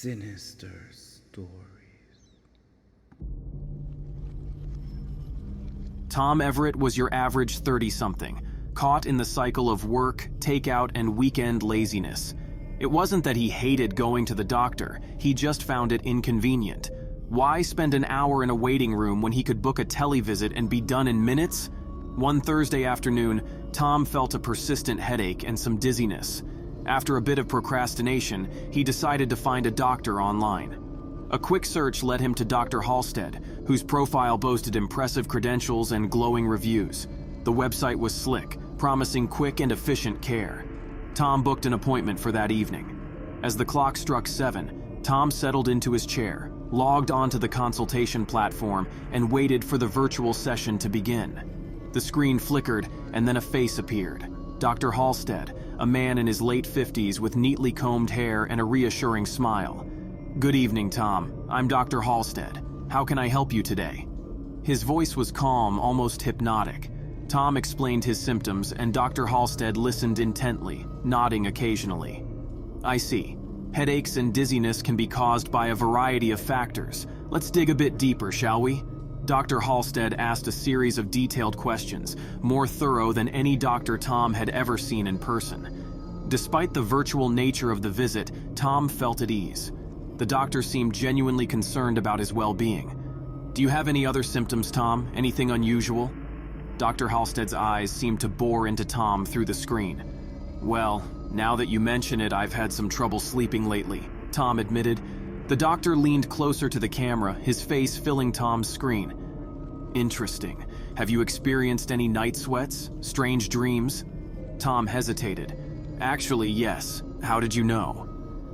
Sinister stories. Tom Everett was your average 30-something, caught in the cycle of work, takeout, and weekend laziness. It wasn't that he hated going to the doctor, he just found it inconvenient. Why spend an hour in a waiting room when he could book a tele-visit and be done in minutes? One Thursday afternoon, Tom felt a persistent headache and some dizziness. After a bit of procrastination, he decided to find a doctor online. A quick search led him to Dr. Halstead, whose profile boasted impressive credentials and glowing reviews. The website was slick, promising quick and efficient care. Tom booked an appointment for that evening. As the clock struck 7, Tom settled into his chair, logged onto the consultation platform, and waited for the virtual session to begin. The screen flickered, and then a face appeared. Dr. Halstead, a man in his late 50s with neatly combed hair and a reassuring smile. "Good evening, Tom. I'm Dr. Halstead. How can I help you today?" His voice was calm, almost hypnotic. Tom explained his symptoms, and Dr. Halstead listened intently, nodding occasionally. "I see. Headaches and dizziness can be caused by a variety of factors. Let's dig a bit deeper, shall we?" Dr. Halstead asked a series of detailed questions, more thorough than any doctor Tom had ever seen in person. Despite the virtual nature of the visit, Tom felt at ease. The doctor seemed genuinely concerned about his well-being. "Do you have any other symptoms, Tom? Anything unusual?" Dr. Halstead's eyes seemed to bore into Tom through the screen. "Well, now that you mention it, I've had some trouble sleeping lately," Tom admitted. The doctor leaned closer to the camera, his face filling Tom's screen. "Interesting. Have you experienced any night sweats? Strange dreams?" Tom hesitated. "Actually, yes. How did you know?"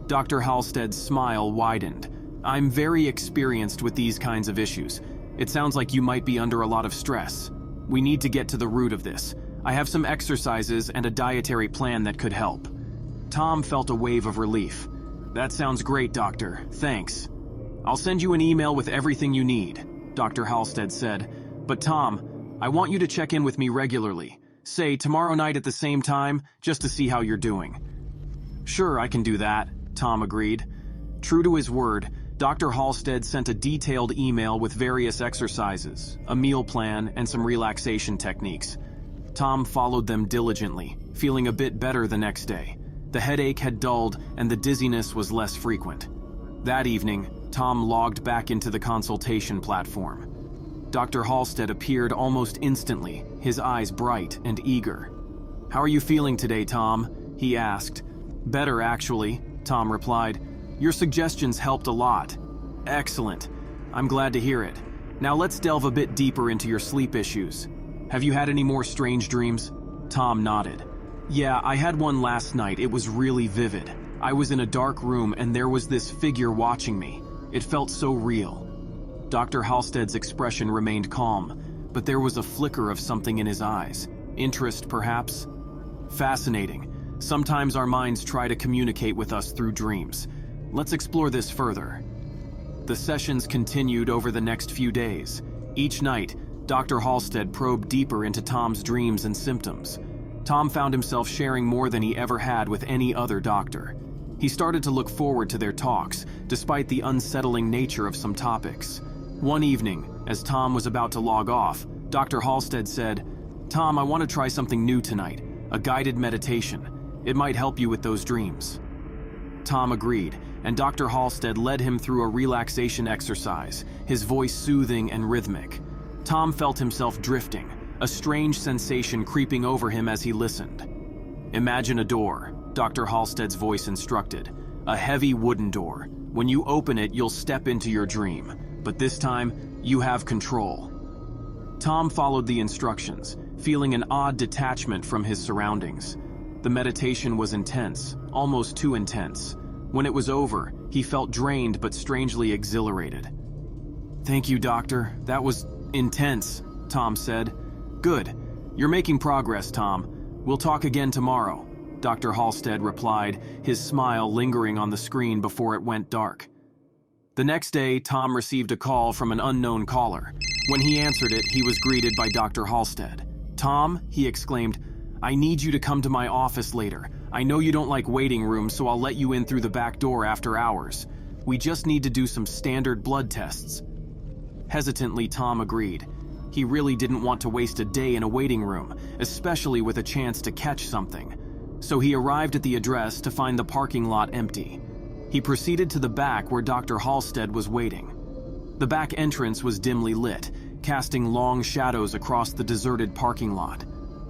Dr. Halstead's smile widened. "I'm very experienced with these kinds of issues. It sounds like you might be under a lot of stress. We need to get to the root of this. I have some exercises and a dietary plan that could help." Tom felt a wave of relief. "That sounds great, doctor. Thanks. I'll send you an email with everything you need," Dr. Halstead said. "But Tom, I want you to check in with me regularly. Say tomorrow night at the same time, just to see how you're doing." "Sure, I can do that," Tom agreed. True to his word, Dr. Halstead sent a detailed email with various exercises, a meal plan, and some relaxation techniques. Tom followed them diligently, feeling a bit better the next day. The headache had dulled and the dizziness was less frequent. That evening, Tom logged back into the consultation platform. Dr. Halstead appeared almost instantly, his eyes bright and eager. "How are you feeling today, Tom?" he asked. "Better, actually," Tom replied. "Your suggestions helped a lot." "Excellent. I'm glad to hear it. Now let's delve a bit deeper into your sleep issues. Have you had any more strange dreams?" Tom nodded. "Yeah, I had one last night. It was really vivid. I was in a dark room and there was this figure watching me. It felt so real." Dr. Halstead's expression remained calm, but there was a flicker of something in his eyes. Interest, perhaps? "Fascinating. Sometimes our minds try to communicate with us through dreams. Let's explore this further." The sessions continued over the next few days. Each night, Dr. Halstead probed deeper into Tom's dreams and symptoms. Tom found himself sharing more than he ever had with any other doctor. He started to look forward to their talks, despite the unsettling nature of some topics. One evening, as Tom was about to log off, Dr. Halstead said, "Tom, I want to try something new tonight, a guided meditation. It might help you with those dreams." Tom agreed, and Dr. Halstead led him through a relaxation exercise, his voice soothing and rhythmic. Tom felt himself drifting, a strange sensation creeping over him as he listened. "Imagine a door," Dr. Halstead's voice instructed. "A heavy wooden door. When you open it, you'll step into your dream. But this time, you have control." Tom followed the instructions, feeling an odd detachment from his surroundings. The meditation was intense, almost too intense. When it was over, he felt drained but strangely exhilarated. "Thank you, doctor. That was intense," Tom said. "Good. You're making progress, Tom. We'll talk again tomorrow," Dr. Halstead replied, his smile lingering on the screen before it went dark. The next day, Tom received a call from an unknown caller. When he answered it, he was greeted by Dr. Halstead. "Tom," he exclaimed, "I need you to come to my office later. I know you don't like waiting rooms, so I'll let you in through the back door after hours." We just need to do some standard blood tests." Hesitantly, Tom agreed. He really didn't want to waste a day in a waiting room, especially with a chance to catch something. So he arrived at the address to find the parking lot empty. He proceeded to the back where Dr. Halstead was waiting. The back entrance was dimly lit, casting long shadows across the deserted parking lot.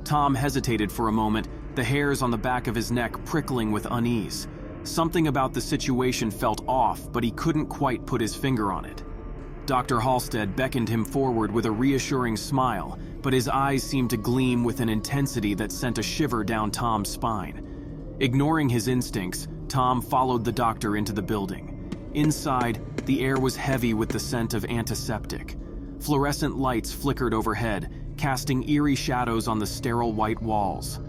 Tom hesitated for a moment, the hairs on the back of his neck prickling with unease. Something about the situation felt off, but he couldn't quite put his finger on it. Dr. Halstead beckoned him forward with a reassuring smile, but his eyes seemed to gleam with an intensity that sent a shiver down Tom's spine. Ignoring his instincts, Tom followed the doctor into the building. Inside, the air was heavy with the scent of antiseptic. Fluorescent lights flickered overhead, casting eerie shadows on the sterile white walls.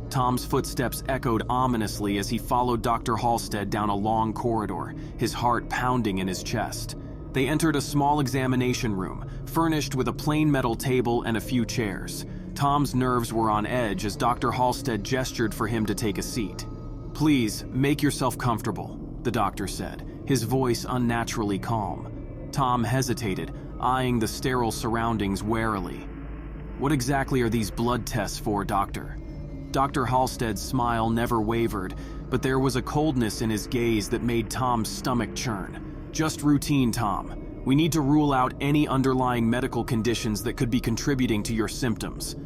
Tom's footsteps echoed ominously as he followed Dr. Halstead down a long corridor, his heart pounding in his chest. They entered a small examination room, furnished with a plain metal table and a few chairs. Tom's nerves were on edge as Dr. Halstead gestured for him to take a seat. "Please, make yourself comfortable," the doctor said, his voice unnaturally calm. Tom hesitated, eyeing the sterile surroundings warily. "What exactly are these blood tests for, doctor?" Dr. Halstead's smile never wavered, but there was a coldness in his gaze that made Tom's stomach churn. "Just routine, Tom. We need to rule out any underlying medical conditions that could be contributing to your symptoms."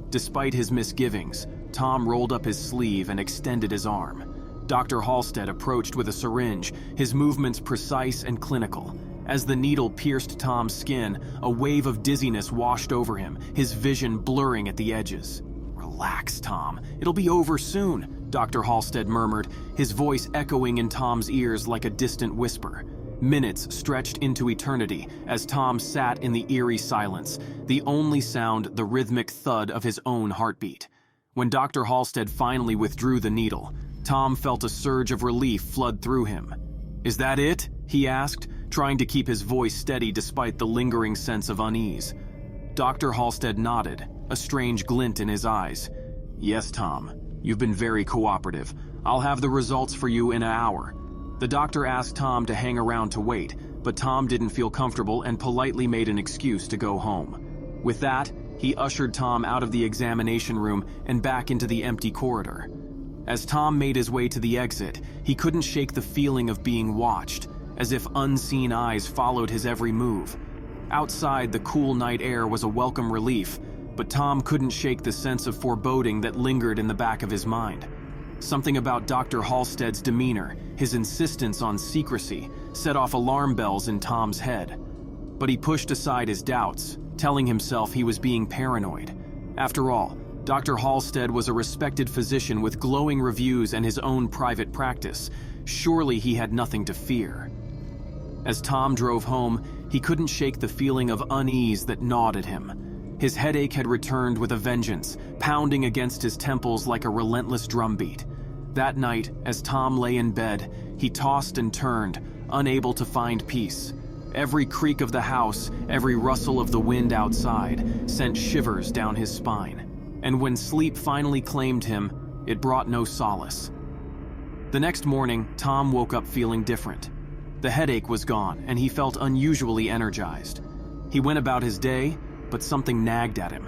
Despite his misgivings, Tom rolled up his sleeve and extended his arm. Dr. Halstead approached with a syringe, his movements precise and clinical. As the needle pierced Tom's skin, a wave of dizziness washed over him, his vision blurring at the edges. "Relax, Tom. It'll be over soon," Dr. Halstead murmured, his voice echoing in Tom's ears like a distant whisper. Minutes stretched into eternity as Tom sat in the eerie silence, the only sound the rhythmic thud of his own heartbeat. When Dr. Halstead finally withdrew the needle, Tom felt a surge of relief flood through him. "Is that it?" he asked, trying to keep his voice steady despite the lingering sense of unease. Dr. Halstead nodded, a strange glint in his eyes. "Yes, Tom. You've been very cooperative. I'll have the results for you in an hour." The doctor asked Tom to hang around to wait, but Tom didn't feel comfortable and politely made an excuse to go home. With that, he ushered Tom out of the examination room and back into the empty corridor. As Tom made his way to the exit, he couldn't shake the feeling of being watched, as if unseen eyes followed his every move. Outside, the cool night air was a welcome relief, but Tom couldn't shake the sense of foreboding that lingered in the back of his mind. Something about Dr. Halstead's demeanor, his insistence on secrecy, set off alarm bells in Tom's head. But he pushed aside his doubts, telling himself he was being paranoid. After all, Dr. Halstead was a respected physician with glowing reviews and his own private practice. Surely he had nothing to fear. As Tom drove home, he couldn't shake the feeling of unease that gnawed at him. His headache had returned with a vengeance, pounding against his temples like a relentless drumbeat. That night, as Tom lay in bed, he tossed and turned, unable to find peace. Every creak of the house, every rustle of the wind outside, sent shivers down his spine. And when sleep finally claimed him, it brought no solace. The next morning, Tom woke up feeling different. The headache was gone, and he felt unusually energized. He went about his day, but something nagged at him.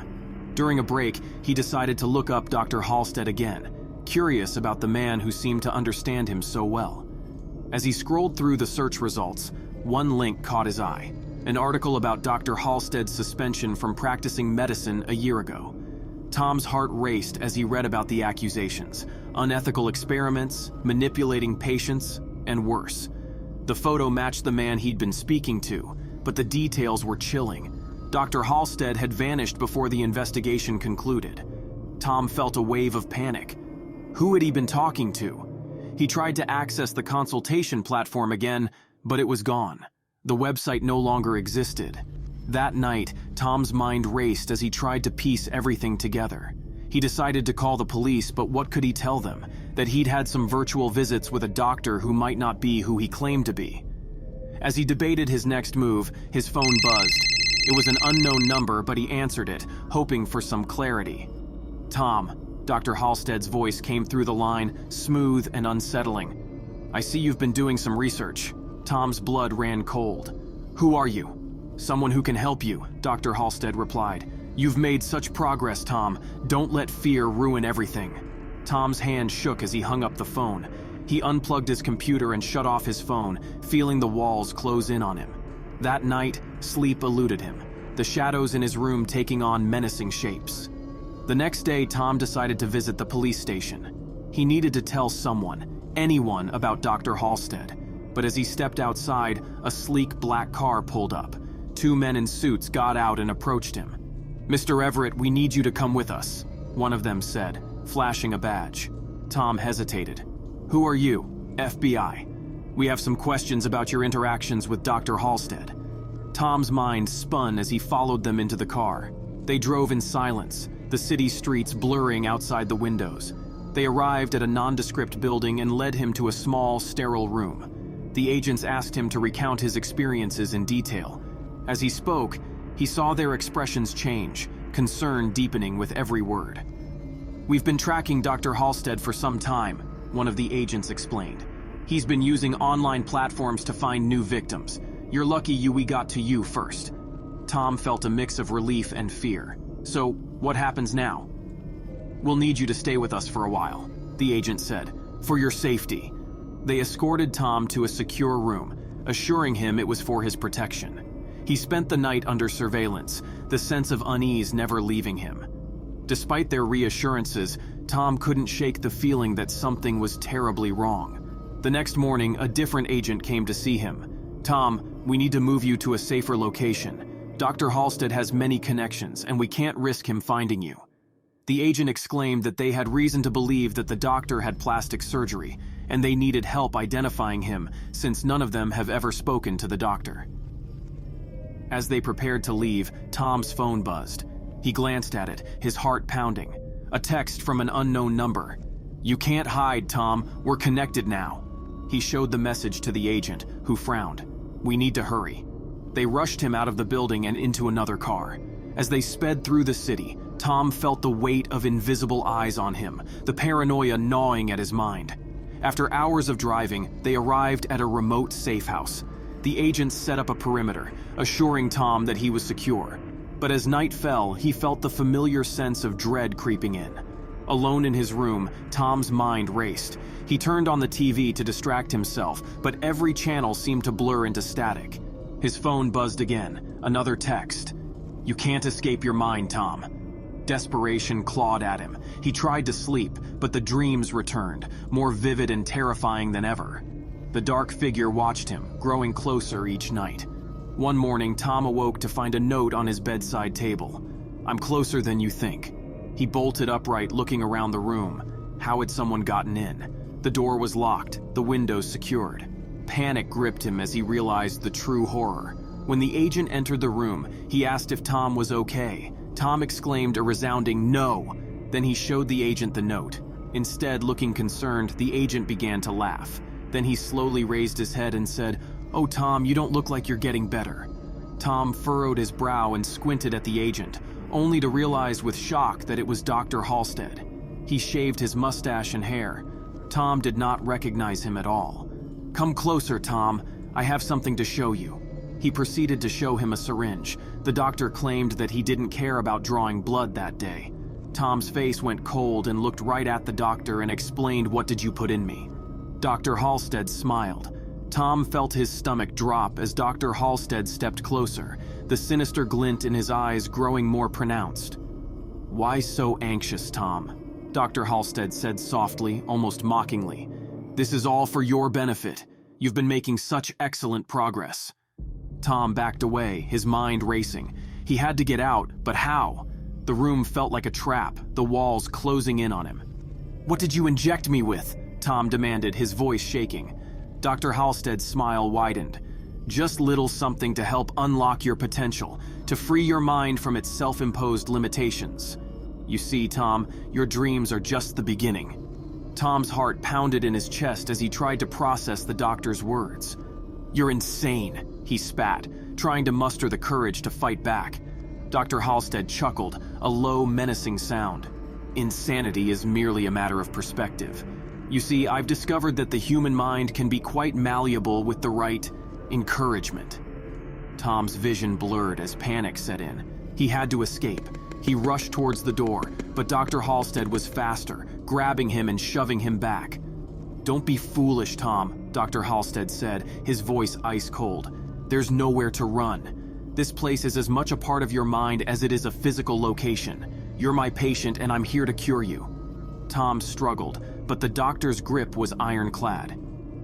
During a break, he decided to look up Dr. Halstead again, curious about the man who seemed to understand him so well. As he scrolled through the search results, one link caught his eye, an article about Dr. Halstead's suspension from practicing medicine a year ago. Tom's heart raced as he read about the accusations, unethical experiments, manipulating patients, and worse. The photo matched the man he'd been speaking to, but the details were chilling. Dr. Halstead had vanished before the investigation concluded. Tom felt a wave of panic. Who had he been talking to? He tried to access the consultation platform again, but it was gone. The website no longer existed. That night, Tom's mind raced as he tried to piece everything together. He decided to call the police, but what could he tell them? That he'd had some virtual visits with a doctor who might not be who he claimed to be. As he debated his next move, his phone buzzed. It was an unknown number, but he answered it, hoping for some clarity. "Tom," Dr. Halstead's voice came through the line, smooth and unsettling. "I see you've been doing some research. Tom's blood ran cold. "Who are you?" "Someone who can help you," Dr. Halstead replied. "You've made such progress, Tom. Don't let fear ruin everything." Tom's hand shook as he hung up the phone. He unplugged his computer and shut off his phone, feeling the walls close in on him. That night, sleep eluded him, the shadows in his room taking on menacing shapes. The next day, Tom decided to visit the police station. He needed to tell someone, anyone, about Dr. Halstead. But as he stepped outside, a sleek black car pulled up. Two men in suits got out and approached him. "Mr. Everett, we need you to come with us," one of them said, flashing a badge. Tom hesitated. "Who are you?" "FBI. We have some questions about your interactions with Dr. Halstead." Tom's mind spun as he followed them into the car. They drove in silence, the city streets blurring outside the windows. They arrived at a nondescript building and led him to a small, sterile room. The agents asked him to recount his experiences in detail. As he spoke, he saw their expressions change, concern deepening with every word. "We've been tracking Dr. Halstead for some time," one of the agents explained. "He's been using online platforms to find new victims. You're lucky we got to you first." Tom felt a mix of relief and fear. "So, what happens now?" "We'll need you to stay with us for a while," the agent said, "for your safety." They escorted Tom to a secure room, assuring him it was for his protection. He spent the night under surveillance, the sense of unease never leaving him. Despite their reassurances, Tom couldn't shake the feeling that something was terribly wrong. The next morning, a different agent came to see him. "Tom, we need to move you to a safer location. Dr. Halstead has many connections, and we can't risk him finding you." The agent exclaimed that they had reason to believe that the doctor had plastic surgery, and they needed help identifying him since none of them have ever spoken to the doctor. As they prepared to leave, Tom's phone buzzed. He glanced at it, his heart pounding. A text from an unknown number. "You can't hide, Tom. We're connected now." He showed the message to the agent, who frowned. "We need to hurry." They rushed him out of the building and into another car. As they sped through the city, Tom felt the weight of invisible eyes on him, the paranoia gnawing at his mind. After hours of driving, they arrived at a remote safe house. The agents set up a perimeter, assuring Tom that he was secure. But as night fell, he felt the familiar sense of dread creeping in. Alone in his room, Tom's mind raced. He turned on the TV to distract himself, but every channel seemed to blur into static. His phone buzzed again, another text. "You can't escape your mind, Tom." Desperation clawed at him. He tried to sleep, but the dreams returned, more vivid and terrifying than ever. The dark figure watched him, growing closer each night. One morning, Tom awoke to find a note on his bedside table. "I'm closer than you think." He bolted upright, looking around the room. How had someone gotten in? The door was locked, the windows secured. Panic gripped him as he realized the true horror. When the agent entered the room, he asked if Tom was okay. Tom exclaimed a resounding "no." Then he showed the agent the note. Instead, looking concerned, the agent began to laugh. Then he slowly raised his head and said, "Oh, Tom, you don't look like you're getting better." Tom furrowed his brow and squinted at the agent, only to realize with shock that it was Dr. Halstead. He shaved his mustache and hair. Tom did not recognize him at all. "Come closer, Tom. I have something to show you." He proceeded to show him a syringe. The doctor claimed that he didn't care about drawing blood that day. Tom's face went cold and looked right at the doctor and explained, "What did you put in me?" Dr. Halstead smiled. Tom felt his stomach drop as Dr. Halstead stepped closer, the sinister glint in his eyes growing more pronounced. "Why so anxious, Tom?" Dr. Halstead said softly, almost mockingly. "This is all for your benefit. You've been making such excellent progress." Tom backed away, his mind racing. He had to get out, but how? The room felt like a trap, the walls closing in on him. "What did you inject me with?" Tom demanded, his voice shaking. Dr. Halstead's smile widened. "Just little something to help unlock your potential, to free your mind from its self-imposed limitations. You see, Tom, your dreams are just the beginning." Tom's heart pounded in his chest as he tried to process the doctor's words. "You're insane," he spat, trying to muster the courage to fight back. Dr. Halstead chuckled, a low, menacing sound. "Insanity is merely a matter of perspective. You see, I've discovered that the human mind can be quite malleable with the right encouragement. Tom's vision blurred as panic set in. He had to escape. He rushed towards the door, but Dr. Halstead was faster, grabbing him and shoving him back. "Don't be foolish, Tom," Dr. Halstead said, his voice ice cold. "There's nowhere to run. This place is as much a part of your mind as it is a physical location. You're my patient and I'm here to cure you." Tom struggled, but the doctor's grip was ironclad.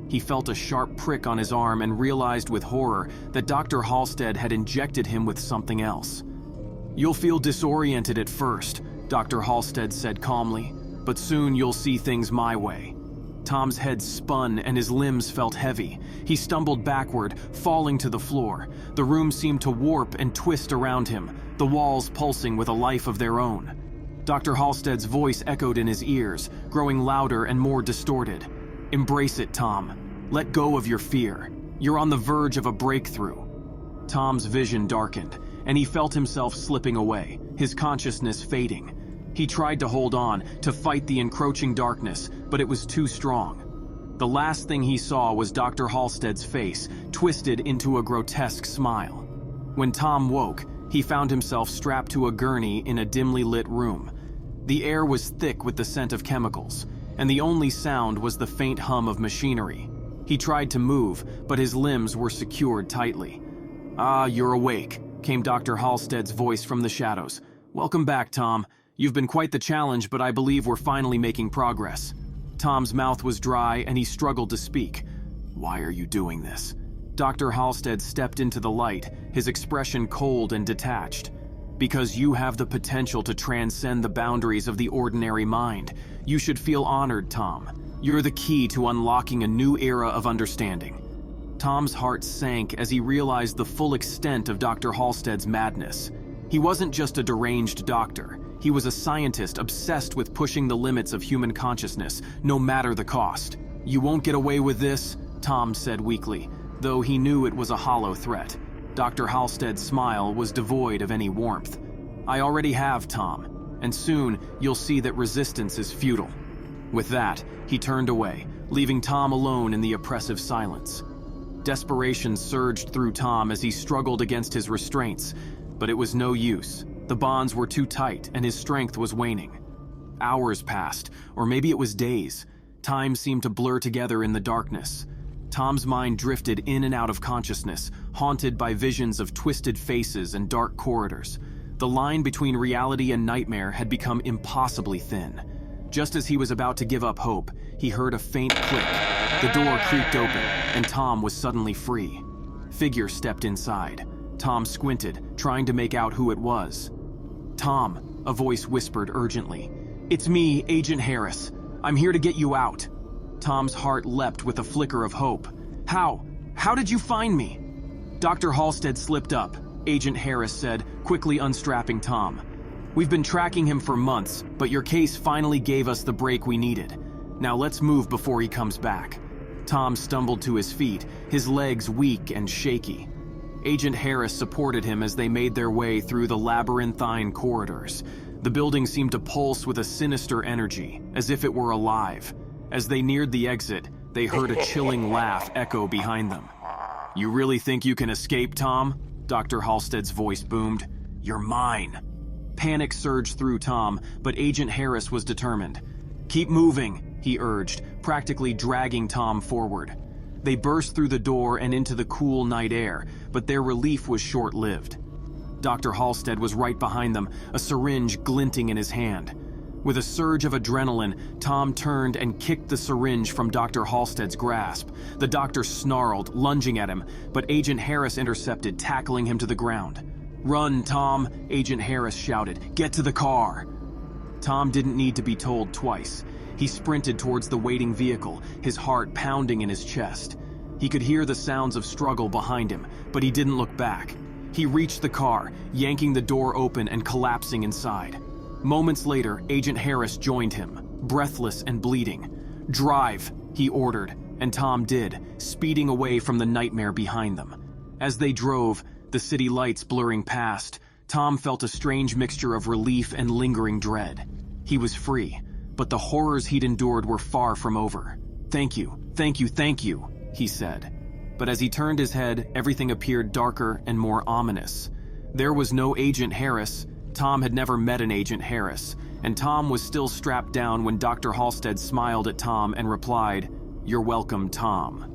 He felt a sharp prick on his arm and realized with horror that Dr. Halstead had injected him with something else. "You'll feel disoriented at first," Dr. Halstead said calmly, "but soon you'll see things my way." Tom's head spun and his limbs felt heavy. He stumbled backward, falling to the floor. The room seemed to warp and twist around him, the walls pulsing with a life of their own. Dr. Halstead's voice echoed in his ears, growing louder and more distorted. "Embrace it, Tom. Let go of your fear. You're on the verge of a breakthrough." Tom's vision darkened, and he felt himself slipping away, his consciousness fading. He tried to hold on, to fight the encroaching darkness, but it was too strong. The last thing he saw was Dr. Halstead's face, twisted into a grotesque smile. When Tom woke, he found himself strapped to a gurney in a dimly lit room. The air was thick with the scent of chemicals, and the only sound was the faint hum of machinery. He tried to move, but his limbs were secured tightly. "Ah, you're awake," came Dr. Halstead's voice from the shadows. "Welcome back, Tom. You've been quite the challenge, but I believe we're finally making progress." Tom's mouth was dry and he struggled to speak. "Why are you doing this?" Dr. Halstead stepped into the light, his expression cold and detached. "Because you have the potential to transcend the boundaries of the ordinary mind. You should feel honored, Tom. You're the key to unlocking a new era of understanding." Tom's heart sank as he realized the full extent of Dr. Halstead's madness. He wasn't just a deranged doctor. He was a scientist obsessed with pushing the limits of human consciousness, no matter the cost. "You won't get away with this," Tom said weakly, though he knew it was a hollow threat. Dr. Halstead's smile was devoid of any warmth. "I already have, Tom, and soon you'll see that resistance is futile." With that, he turned away, leaving Tom alone in the oppressive silence. Desperation surged through Tom as he struggled against his restraints, but it was no use. The bonds were too tight and his strength was waning. Hours passed, or maybe it was days. Time seemed to blur together in the darkness. Tom's mind drifted in and out of consciousness, haunted by visions of twisted faces and dark corridors. The line between reality and nightmare had become impossibly thin. Just as he was about to give up hope, he heard a faint click. The door creaked open, and Tom was suddenly free. Figure stepped inside. Tom squinted, trying to make out who it was. "Tom," a voice whispered urgently. "It's me, Agent Harris. I'm here to get you out." Tom's heart leapt with a flicker of hope. How did you find me?" "Dr. Halstead slipped up," Agent Harris said, quickly unstrapping Tom. "We've been tracking him for months, but your case finally gave us the break we needed. Now let's move before he comes back." Tom stumbled to his feet, his legs weak and shaky. Agent Harris supported him as they made their way through the labyrinthine corridors. The building seemed to pulse with a sinister energy, as if it were alive. As they neared the exit, they heard a chilling laugh echo behind them. "You really think you can escape, Tom?" Dr. Halstead's voice boomed. "You're mine." Panic surged through Tom, but Agent Harris was determined. "Keep moving," he urged, practically dragging Tom forward. They burst through the door and into the cool night air, but their relief was short-lived. Dr. Halstead was right behind them, a syringe glinting in his hand. With a surge of adrenaline, Tom turned and kicked the syringe from Dr. Halstead's grasp. The doctor snarled, lunging at him, but Agent Harris intercepted, tackling him to the ground. "Run, Tom," Agent Harris shouted. "Get to the car." Tom didn't need to be told twice. He sprinted towards the waiting vehicle, his heart pounding in his chest. He could hear the sounds of struggle behind him, but he didn't look back. He reached the car, yanking the door open and collapsing inside. Moments later, Agent Harris joined him, breathless and bleeding. "Drive," he ordered, and Tom did, speeding away from the nightmare behind them. As they drove, the city lights blurring past, Tom felt a strange mixture of relief and lingering dread. He was free. but the horrors he'd endured were far from over. "Thank you, thank you, thank you," he said. But as he turned his head, everything appeared darker and more ominous. There was no Agent Harris. Tom had never met an Agent Harris, and Tom was still strapped down when Dr. Halstead smiled at Tom and replied, "You're welcome, Tom."